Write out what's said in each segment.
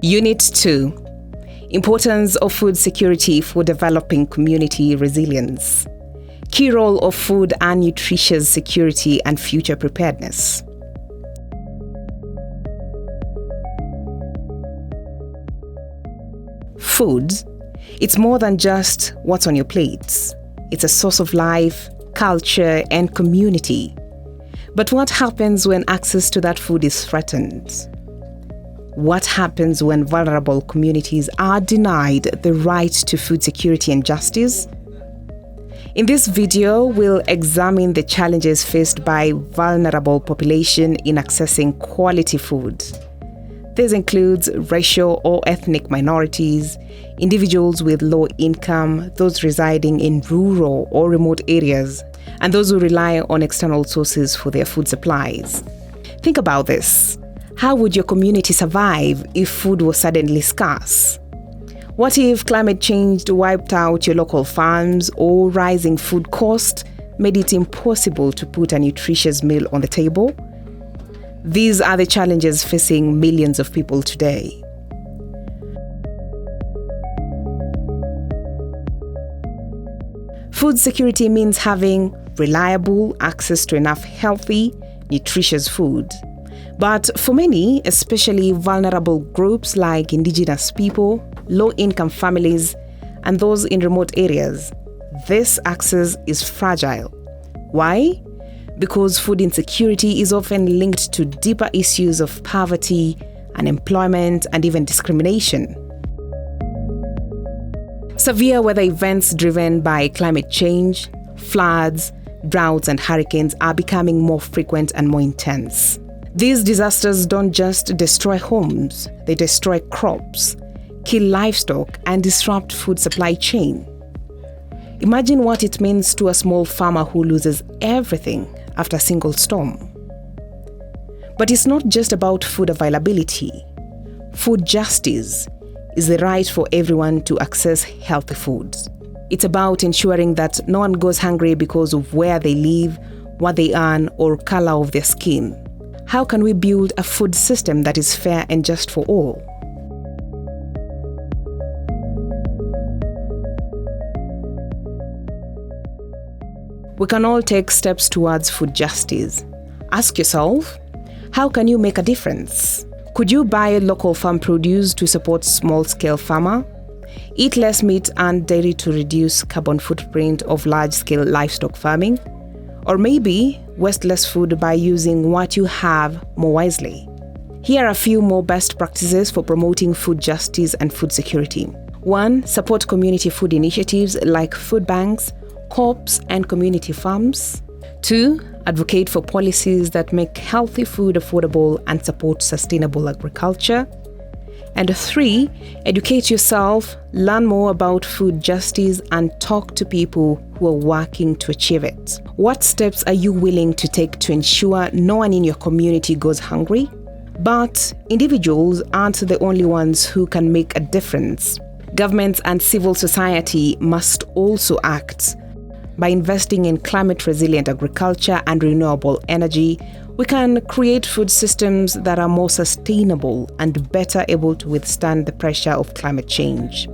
Unit 2. Importance of food security for developing community resilience. Key role of food and nutritious security and future preparedness. Food, it's more than just what's on your plates. It's a source of life, culture, and community. But what happens when access to that food is threatened? What happens when vulnerable communities are denied the right to food security and justice? In this video, we'll examine the challenges faced by vulnerable population in accessing quality food. This includes racial or ethnic minorities, individuals with low income, those residing in rural or remote areas, and those who rely on external sources for their food supplies. Think about this. How would your community survive if food was suddenly scarce? What if climate change wiped out your local farms, or rising food costs made it impossible to put a nutritious meal on the table? These are the challenges facing millions of people today. Food security means having reliable access to enough healthy, nutritious food. But for many, especially vulnerable groups like indigenous people, low-income families, and those in remote areas, this access is fragile. Why? Because food insecurity is often linked to deeper issues of poverty, unemployment, and even discrimination. Severe weather events driven by climate change, floods, droughts, and hurricanes are becoming more frequent and more intense. These disasters don't just destroy homes, they destroy crops, kill livestock, and disrupt food supply chain. Imagine what it means to a small farmer who loses everything after a single storm. But it's not just about food availability. Food justice is the right for everyone to access healthy food. It's about ensuring that no one goes hungry because of where they live, what they earn, or color of their skin. How can we build a food system that is fair and just for all? We can all take steps towards food justice. Ask yourself, how can you make a difference? Could you buy local farm produce to support small-scale farmer? Eat less meat and dairy to reduce carbon footprint of large-scale livestock farming? Or maybe waste less food by using what you have more wisely. Here are a few more best practices for promoting food justice and food security. 1. Support community food initiatives like food banks, co-ops, and community farms. 2. Advocate for policies that make healthy food affordable and support sustainable agriculture. And 3. Educate yourself, learn more about food justice, and talk to people who are working to achieve it. What steps are you willing to take to ensure no one in your community goes hungry? But individuals aren't the only ones who can make a difference. Governments and civil society must also act. By investing in climate-resilient agriculture and renewable energy, we can create food systems that are more sustainable and better able to withstand the pressure of climate change.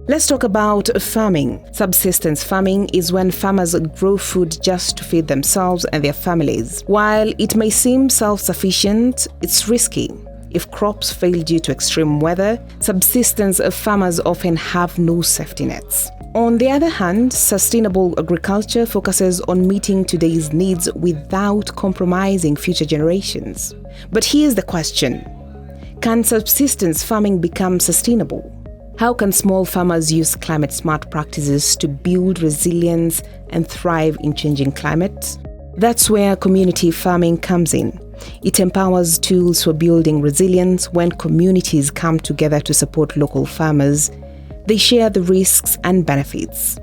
Let's talk about farming. Subsistence farming is when farmers grow food just to feed themselves and their families. While it may seem self-sufficient, it's risky. If crops fail due to extreme weather, subsistence farmers often have no safety nets. On the other hand, sustainable agriculture focuses on meeting today's needs without compromising future generations. But here's the question: can subsistence farming become sustainable? How can small farmers use climate-smart practices to build resilience and thrive in changing climate? That's where community farming comes in. It empowers tools for building resilience. When communities come together to support local farmers, they share the risks and benefits.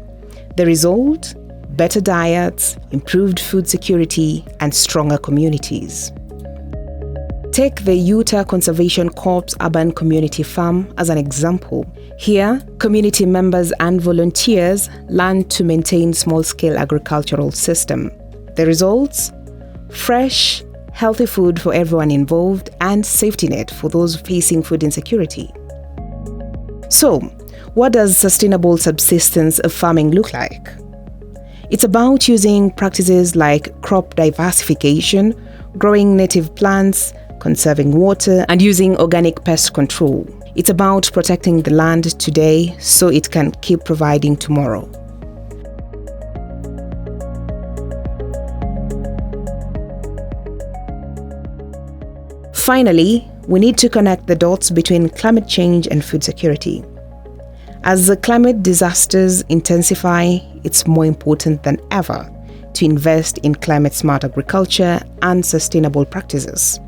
The result? Better diets, improved food security, and stronger communities. Take the Utah Conservation Corps Urban Community Farm as an example. Here, community members and volunteers learn to maintain small-scale agricultural system. The results? fresh, healthy food for everyone involved, and safety net for those facing food insecurity. So, what does sustainable subsistence farming look like? It's about using practices like crop diversification, growing native plants, conserving water, and using organic pest control. It's about protecting the land today so it can keep providing tomorrow. Finally, we need to connect the dots between climate change and food security. As the climate disasters intensify, it's more important than ever to invest in climate-smart agriculture and sustainable practices.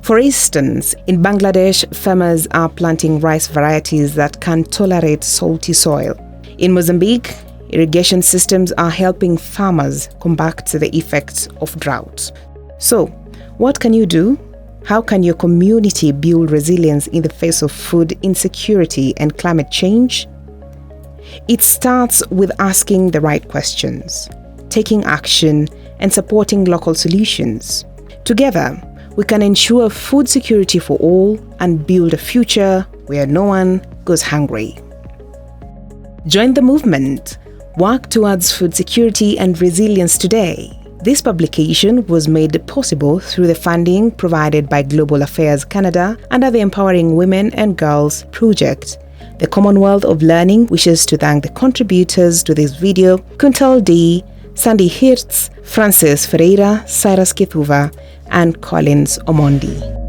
For instance, in Bangladesh, farmers are planting rice varieties that can tolerate salty soil. In Mozambique, irrigation systems are helping farmers combat the effects of drought. So, what can you do? How can your community build resilience in the face of food insecurity and climate change? It starts with asking the right questions, taking action, and supporting local solutions. Together, we can ensure food security for all and build a future where no one goes hungry. Join the movement. Work towards food security and resilience today. This publication was made possible through the funding provided by Global Affairs Canada under the Empowering Women and Girls project. The Commonwealth of Learning wishes to thank the contributors to this video: Kuntal D, Sandy Hirtz, Francis Ferreira, Cyrus Kithuva, and Collins Omondi.